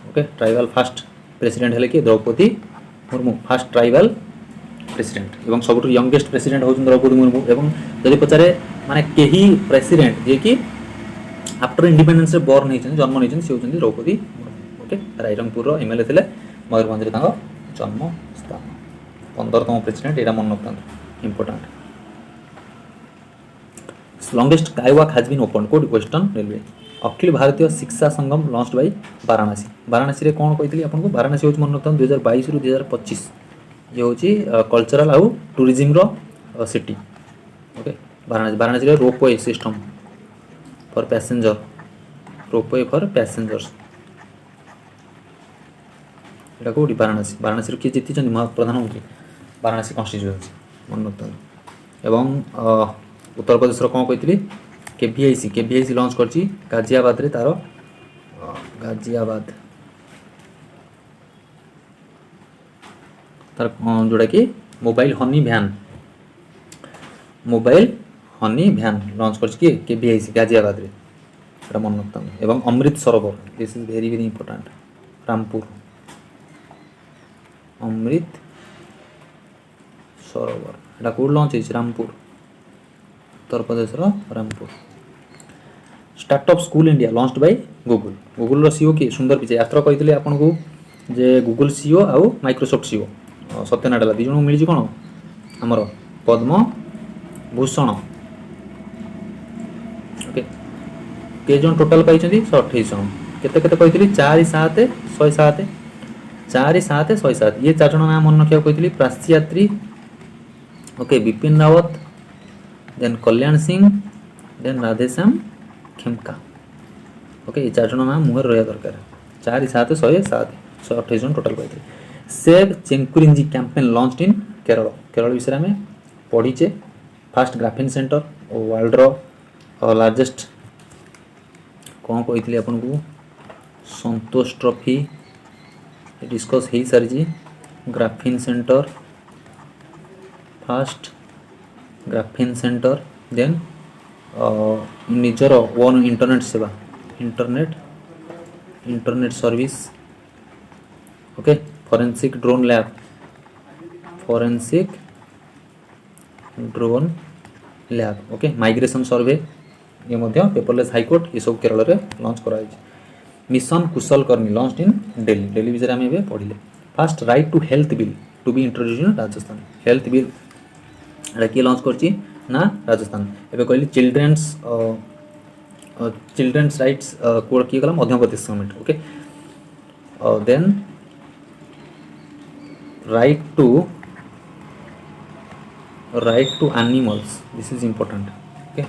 okay tribal first president है कि Draupadi Murmu first tribal president एवं सबुठ यंगेस्ट प्रेसिडेंट हो द्रौपदी मुर्मू एवं जदि पचारे माने केही प्रेसिडेंट जे कि आफ्टर इंडिपेंडेंस रे बॉर्न होइछन जन्म होइछन से होछन द्रौपदी मुर्मू ओके रायरंगपुर रो एमएलए थिले मयूरभंज रे तांको जन्म स्थान 15तम प्रेसिडेंट एटा मन रखता important longest skywalk has been open कोड western railway Akhil Bharatiya Shiksha Sangam launched by Varanasi रे कौन कही आपको वाराणसी हूँ मन रखता 2022 रु 2025 ये हूँ कल्चरल आउ टूरिज्म रो सिटी ओके वाराणसी रे रोपवे सिस्टम फॉर पैसेंजर्स एटा कौटी वाराणसी किए जीति प्रधानमंत्री वाराणसी कन्स्टिट्यूएंसी मन रखता एवं उत्तर प्रदेश कौन कही केवीआईसी लॉन्च कर गाजियाबाद रे तार जोड़ा कि मोबाइल हनी भ्यान लॉन्च कर केवीआईसी गाजियाबाद रे मन रखता एवं Amrit Sarovar this is very very important Rampur Amrit Sarovar एटा कौट लॉन्च है Rampur Uttar Pradesh Rampur startup school India launched by Google रो सीईओ के सुंदर पिचाई यात्रा कही आपको जे गूगल सीईओ आउ माइक्रोसॉफ्ट सीईओ सत्य नाडेला दी जन मिली कौन आमर पद्म भूषण ओके के जन टोटाल पाई 128 जन केते कही 4-7-107 ये 4 जन नाम मन रखा कही प्राच्ययात्री okay Bipin Rawat then Kalyan Singh then Radheshyam Khemka okay ये 4 जन नाम मुहर रहा दरकार 4-7-107 जन टोटाल पाई save Chenkurinji campaign launched in Kerala विषय में पढ़ीचे फास्ट ग्राफिन सेंटर वर्ल्ड रो लार्जेस्ट कौन कही आपन को संतोष ट्रॉफी डिस्कस हो सारी graphene centre first graphene centre then निजर ओन इंटरनेट सेवा internet service okay forensic drone lab okay migration survey ये पेपरलेस हाईकोर्ट ये सब केरल में लॉन्च कराई मिशन कुशल कर्मी लॉन्च इन दिल्ली विषय आम ए पढ़ले first right to health bill to be introduce in Rajasthan health bill एटा किए लॉन्च करछि ना राजस्थान एबे कहली चिल्ड्रेन्स राइट्स को किए गला Madhya Pradesh government okay then right to animals this is important okay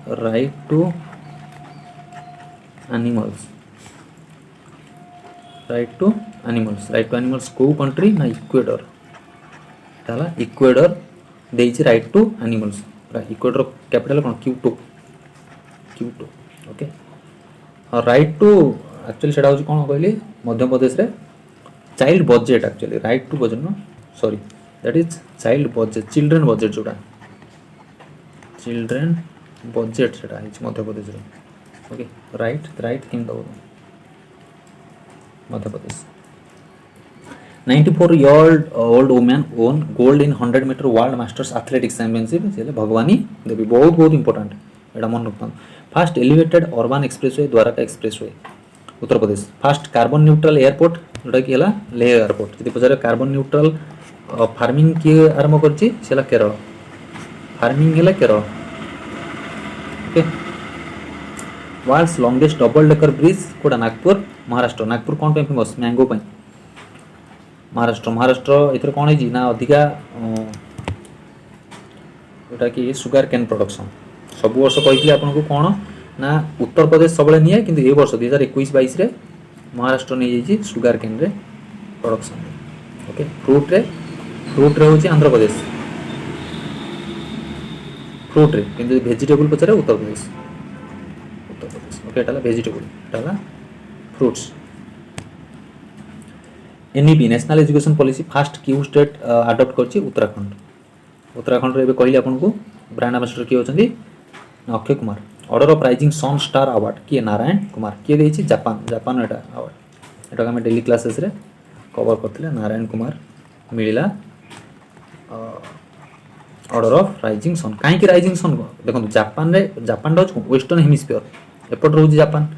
right to animals, right to animals को कंट्री ना इक्वेडर ताला इक्वेडर देइछि right to animals. Ecuador capital कोन क्यूटो, क्यूटो ओके। और राइट टू एक्चुअली सेटा होछि कोन कहली मध्य प्रदेश रे child budget, actually right to budget no sorry that is child budget, children budget जोटा चिल्ड्रेन बजेट सेटा है मध्य प्रदेश रे ओके। राइट किन दो Madhya Pradesh. 94 year old woman won gold in 100 meter world masters athletics championship से भगवानी देवी बहुत बहुत इंपोर्टेंट एटा मन रखता। First elevated urban expressway Dwarka expressway Uttar Pradesh. First carbon neutral airport जोटा कि हला लेह एयरपोर्ट। यदि पचारे कार्बन न्यूट्रल फार्मिंग किए आरंभ करछि सेला केरल, फार्मिंग हेला Kerala okay. World's longest double decker bridge कोडा नागपुर महाराष्ट्र। नागपुर कौन पे फेमस मैंगो पे। महाराष्ट्र इधर कौन है ना अधिका जोटा कि सुगार केन प्रोडक्शन सब वर्ष कही आपको कौन ना उत्तर प्रदेश सब निए कि ए वर्ष 2021-22 रे महाराष्ट्र नहीं जाइए सुगार केन रे प्रोडक्शन ओके। फ्रूट रे होची आंध्र प्रदेश फ्रूट रे किंतु वेजिटेबल पचारे उत्तर प्रदेश ओके। एटा वेजिटेबल एटा fruits. NEP national education policy first क्यू स्टेट अडॉप्ट करछि उत्तराखंड। उत्तराखंड रे कहली आपको ब्रांड एम्बेसडर किए होचंदी Akshay Kumar. Order of rising sun star award किए नारायण कुमार किए देछि जापान एटा अवार्ड एटा हम डेली क्लासेस रे कवर करथिले नारायण कुमार मिलिला ऑर्डर ऑफ राइजिंग सन। काहे कि राइजिंग सन देखो जापान रो वेस्टर्न हेमिस्फीयर एपट रहउछि जापान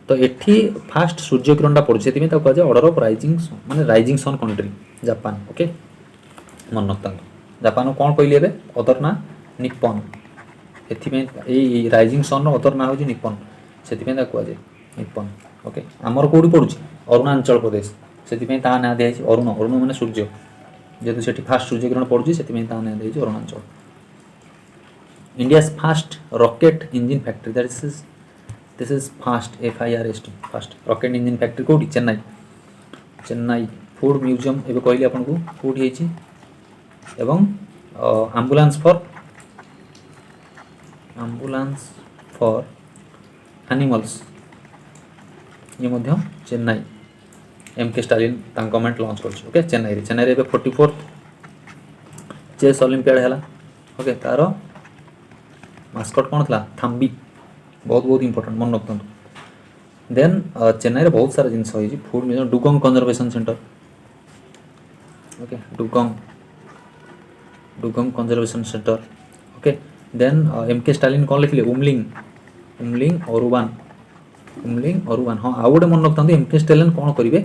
तो एठी फास्ट सूर्य किरणटा पड़ुछि सेति ताको कहे ऑर्डर ऑफ राइजिंग सन माने rising sun country Japan okay. मन रखता जापान कोन कहली एबे अदर ना निप्पन एथि में ए राइजिंग सन रो अदर ना होछि निप्पन सेति में ताको कहे निप्पन ओके। हमर कोडी पड़ुछि अरुणाचल प्रदेश सेति में ता ना देछि अरुण माने सूर्य जेतु सेठी फास्ट सूर्य किरण पड़ुछि सेति में ता ना देछि Arunachal. India's first rocket engine factory this is first FIRST first rocket engine factory कोडी चेन्नई। फूड म्यूजियम एबे कहली आपनको फूड हेछि एवं एम्बुलेंस फॉर एनिमल्स ये मध्य चेन्नई MK स्टालिन तांको गवर्नमेंट लॉन्च करछि ओके। चेन्नई रे एबे 44th चेस ओलंपियाड हैला ओके। तारो मास्कट कोन थला थंबी बहुत इंपोर्टेंट मन रखता। देन चेन्नई रे बहुत सारा जिनस होई food museum dugong conservation centre okay dugong conservation centre okay. Then MK Stalin कौन लिखले उमलिंग ओरुवान हाँ आ गोटे मन रखता। MK स्टालिन कौन करेंगे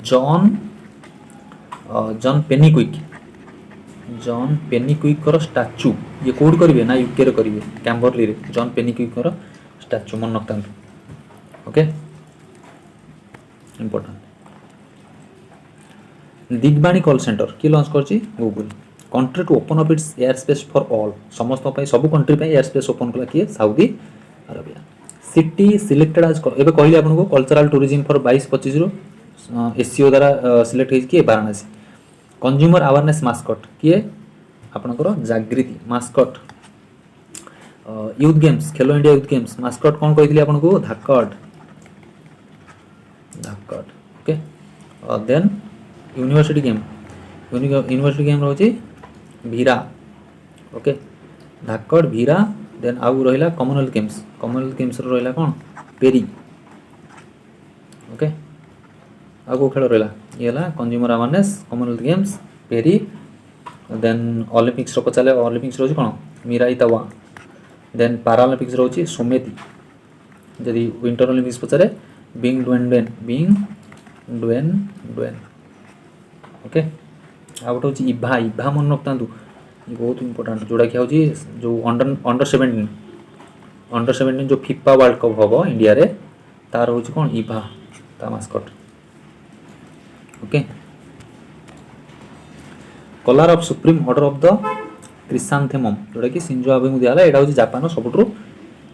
जॉन पेनिक्विक स्टाच्यू ये कौट करेंगे ना यूके रे करेंगे कैम्बरली रे जॉन पेनिक्विक स्टाच्यू मन रखता ओके इंपोर्टेंट। दिगबाणी कॉल सेंटर किए लॉन्च करछि Google. Country to open up its air space for all समस्त सब कंट्री पे एयर स्पेस ओपन कला किए साउदी अरेबिया। सिटी सिलेक्टेड आज एबे कहली आपनको कल्चरल टूरिज्म फॉर 22-25 रो एससीओ द्वारा सिलेक्ट होई कि वाराणसी। कंज्यूमर अवेयरनेस मास्कट किए आपनकर Jagriti mascot. Youth games Khelo India youth games mascot कौन कही आपको Dhakad okay. Then university game रोचे भीरा ओके धाकड़ भीरा। देन आउ रहिला कॉमनवेल्थ गेम्स रहिला कौन पेरी ओके। आउ को खेल रहिला ये हला consumer awareness commonwealth games Perry. Then Olympics रो पचाले ओलंपिक्स रोचे कौन मिराई तवा। देन पैरालंपिक्स रोचे सुमेति जदि विंटर ओलंपिक्स पचारे बिंग डुएन ओके। आउट होची इभा मन रखता ये बहुत इंपोर्टेंट जोड़ा क्या होची जो अंडर 17 जो फिफा वर्ल्ड कप हम इंडिया रे तार होची कौन इभा ता mascot okay. Collar of supreme order of the chrysanthemum जोड़ा कि शिंजो आबे दिया एटा होची जापान सबुठु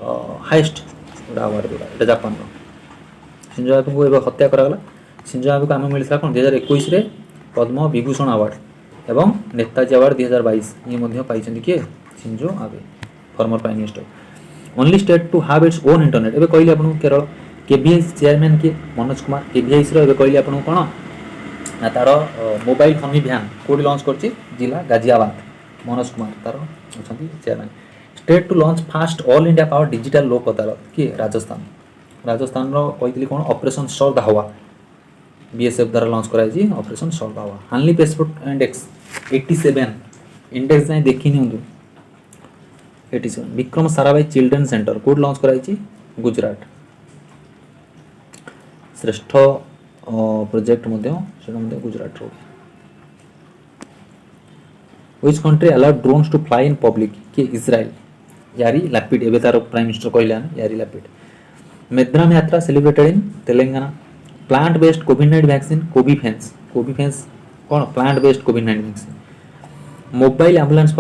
हाइस्ट गोटे आवार्ड जोड़ा ये जापान सिंजो आबे को हत्या करागला सिंजो आबे को आम मिलता कौन 2021 पद्म विभूषण आवार्ड एवं नेताजी आवार्ड 2022 ये पाई किए Shinzo Abe former prime minister only state to have its own internet Abe कहली आपन केरल केवीआईसी चेयरमैन किए मनोज कुमार केवीआईसी रो एबे कहली आपन कोन ना तार मोबाइल हनी भ्यान कोडी लॉन्च करछि जिला गाजियाबाद मनोज कुमार तार अछंती chairman state to launch first all India power digital Lok Adalat किए राजस्थान राजस्थान रो कहली कोन operation solve the Hawa BSF द्वारा लॉन्च कराई operation solve the Hawa Henley passport index 87 index जाई देखि नियंतु 87 विक्रम साराभाई चिल्ड्रन सेंटर कोड लॉन्च कराई गुजरात श्रेष्ठ प्रोजेक्ट गुजरात रो which country allowed drones to fly in public कि इजराइल यारी लैपिड एबे तार प्राइम मिनिस्टर कहला Yair Lapid Medaram Yatra celebrated in Telangana plant based कोविड-19 वैक्सीन कोविफेंस कौन प्लांट बेस्ड कोविड-19 vaccine mobile ambulance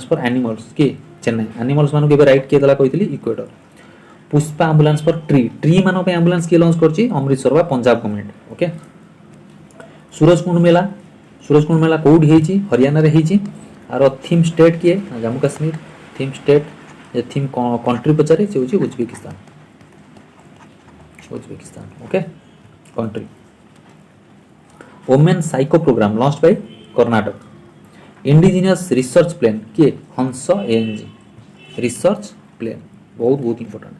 for animals के चेन्नई एनिमल्स मान के राइट किए दला कहतली Ecuador Pushpa ambulance for tree मान पे एम्बुलेंस के लॉन्च करची अमृतसर वा पंजाब गवर्नमेंट ओके सूरजकुंड मेला कोड हेची हरियाणा रे हेची आरो थीम स्टेट किए जम्मू कश्मीर थीम स्टेट ये थीम कंट्री पचारे से होची Uzbekistan okay country women psycho programme launched by Karnataka indigenous research plan किए हंस एएनजी रिसर्च प्लान बहुत इंपोर्टेंट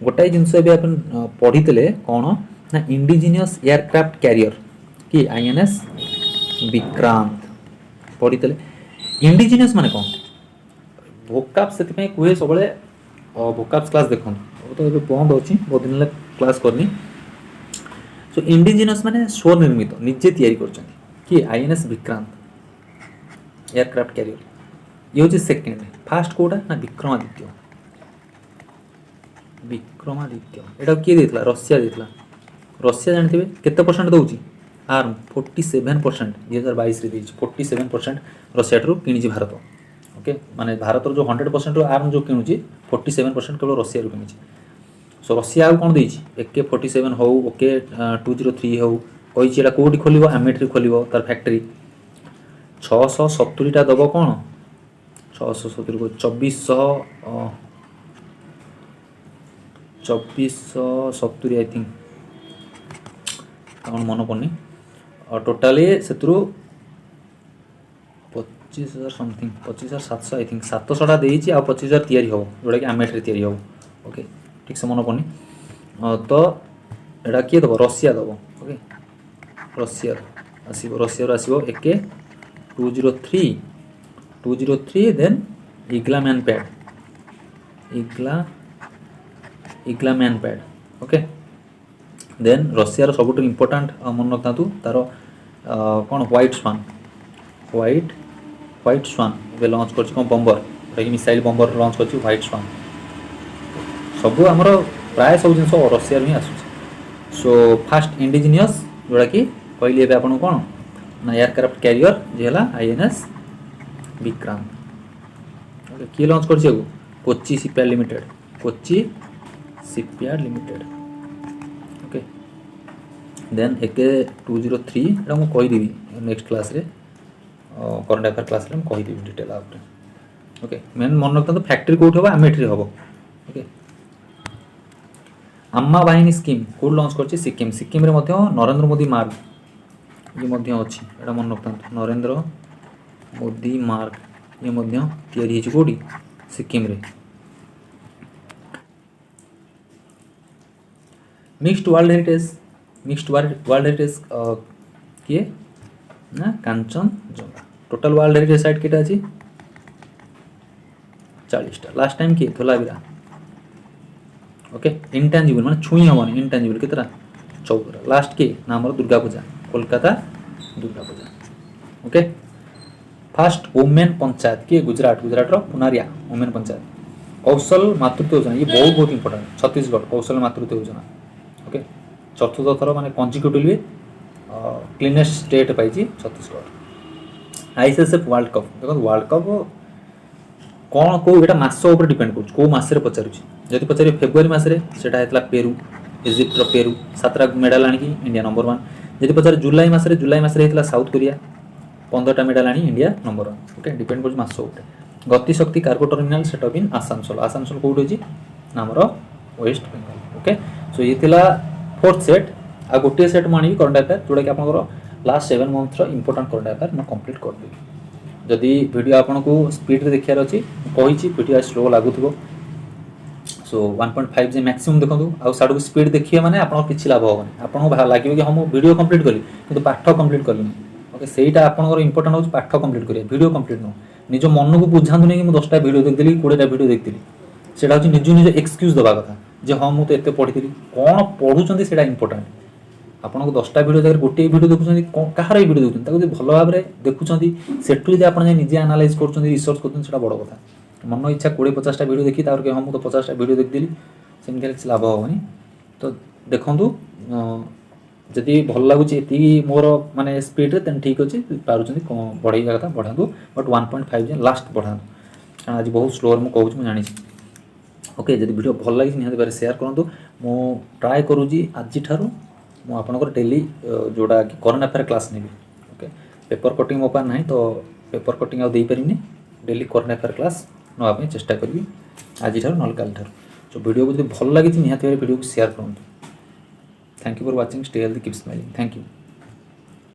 गोटाए जिनस ए अपन पढ़ी कौन ना इंडिजिनियस एयरक्राफ्ट कैरियर कि आईएनएस विक्रांत पढ़ी इंडिजिनियस माने कौन भोकाप से कहे सब भोकाप क्लास देखो तो ये बंद अच्छी बहुत दिन क्लास करनी सो इंडिजिनियस माने स्वनिर्मित निजे तैयारी कर कि आईएनएस विक्रांत एयरक्राफ्ट कैरियर ये हूँ सेकेंड फास्ट कोटा ना विक्रमादित्य एटा किए देला रशिया जानते केते परसेंट दउची आर्म 47% 2022 रे देछि 47% रशिया ठू किणी भारत ओके माने भारत जो 100% रो आर्म जो किणुची 47% केवल रशिया रो किणी सो रशिया आ कोन देछि AK-47 हो ओके 203 हो कहिछि एटा कोडी खोलिबो एमेट्री खोलिबो तार फैक्ट्री 670 टा दबो कोन 670 को 2470 आई थिंक कौन मन पड़नी और टोटाली से 25,000 समथिंग 25,700 आई थिंक 700 देती आ 25,000 तैयारी हो जोटा कि आमेट्री तैयारी हो ओके ठीक से मन पड़नी तो एटा किए दब रशिया दब ओके रशिया आसो AK-203 then Igla man pad okay then Russia सब इम्पोर्टाट मन रखता तार कौन व्हाइट स्वान ए लॉन्च कर बम्बर जोटा मिसाइल बम्बर लॉन्च कर व्हाइट स्वान सब आमर प्राय सब जिन रशिया ही आसूँ सो फास्ट इंडिजिनियस जोटा कि कहली ए आपन कौन ना एयरक्राफ्ट कैरियर जी है आईएनएस विक्रांत ओके किए लॉन्च कर Kochi shipyard limited okay then AK-203 एटा मु कहिदेबी नेक्स्ट क्लास रे करंट अफेयर क्लास रे मु कहिदेबी डिटेल आपरे ओके मेन मन रखता तो फैक्ट्री कोठ होबा एमेट्री होबो ओके अम्मा वाहिनी स्कीम कोड लॉन्च करछि सिक्किम रे मध्ये नरेंद्र मोदी मार्ग ये मध्ये अछि एटा मन रखता नरेंद्र मोदी मार्ग ये मध्ये तयारी हिच कोडी सिक्किम रे मिक्स्ड वर्ल्ड हेरिटेज किए ना Kanchenjunga total world heritage site केटा अछि 40टा लास्ट टाइम किए धोलावीरा ओके इंटेंजिबल माने छुई हवन इंटेंजिबल केतरा 14 लास्ट के नाम Durga Puja Kolkata Durga Puja okay fast women panchayat किए गुजरात रो पुनारिया वुमेन पंचायत कौशल मातृत्व योजना ये बहुत इंपोर्टेंट छत्तीसगढ़ कौशल मातृत्व योजना ओके चतुर्थ थर माने कॉन्जिक्यूटिवली क्लीनेस्ट स्टेट पाई छत्तीसगढ़ आईसीएसएफ वर्ल्ड कप देखो वर्ल्ड कप कौन को एटा मास ऊपर डिपेंड करूँ को मसरे पचारूँ जदि पचारे फेब्रुआरी मसरे सेटा हेतला पेरू इजिप्टर पेरू 7टा मेडल आनिकी इंडिया नंबर 1 जदि पचारे जुलाई मसरे हेतला साउथ कोरिया 15टा मेडल आनी इंडिया नंबर 1 ओके डिपेंड करूँ मास ऊपर Gati Shakti cargo terminal set बिन आसानसोल कोड होची नामर वेस्ट बेंगल ओके सो ये थिला फोर्थ सेट आ गोटे सेट मानी करंट अफेयर जोड़ा कि आपनकर लास्ट 7 मंथ रो इंपोर्टेंट करंट अफेयर मैं कंप्लीट कर देबी जदि वीडियो आपन को स्पीड रे देखियार अछि कहिछि वीडियो स्लो लागुथबो सो 1.5 जे मैक्सिमम देखंतु आ साडू स्पीड देखिए माने आपन किछि लाभ होबनी आपन को लागियो कि हम वीडियो कंप्लीट करी किंतु पाठ कंप्लीट करली ओके सेटा आपन को इंपोर्टेंट हो पाठ कंप्लीट करिया वीडियो कंप्लीट नो निज मन को बुझांतु नै कि मु 10टा वीडियो देखदेली 20टा वीडियो देखथिली सेटा होछि निज एक्सक्यूज दबा कथा जे हां मु तो एते पढिथिली कोन पढुचंदी सेटा इंपोर्टेंट आपन को 10टा वीडियो जगह गोटे वीडियो देखुचंदी कहार वीडियो देखुचंदी ताको भलो भाबरे देखुचंदी सेटु जे आपन निजे एनालाइज करचंदी रिसर्च करचंदी सेटा बड़ कथा मन इच्छा 20-50टा वीडियो देखि तार के हम तो 50टा वीडियो देखदेली सेम के लाभ होबनी तो देखंतु जदि भल लागुची एति मोर माने स्पीड रे तन ठीक अछि पारुचंदी बढ़ाई कथा बढ़ांतु बट 1.5 जे लास्ट बढ़ांतु आज बहुत स्लो मु कहूछ मु जानि ओके जदि वीडियो भल लागि निहाती बारे शेयर करंतु मु ट्राई करूजी आज ठारू मु आपनकर डेली जोड़ा कि करंट अफेयर क्लास नेबी ओके पेपर कटिंग मोपा नाही तो पेपर कटिंग आ देई परिनी डेली करंट अफेयर क्लास नवा पे चेष्टा करबी आज ठारू नल काल ठारू तो वीडियो को जदि भल लागि निहाती बारे वीडियो को शेयर करंतु thank you for watching stay healthy keep smiling thank you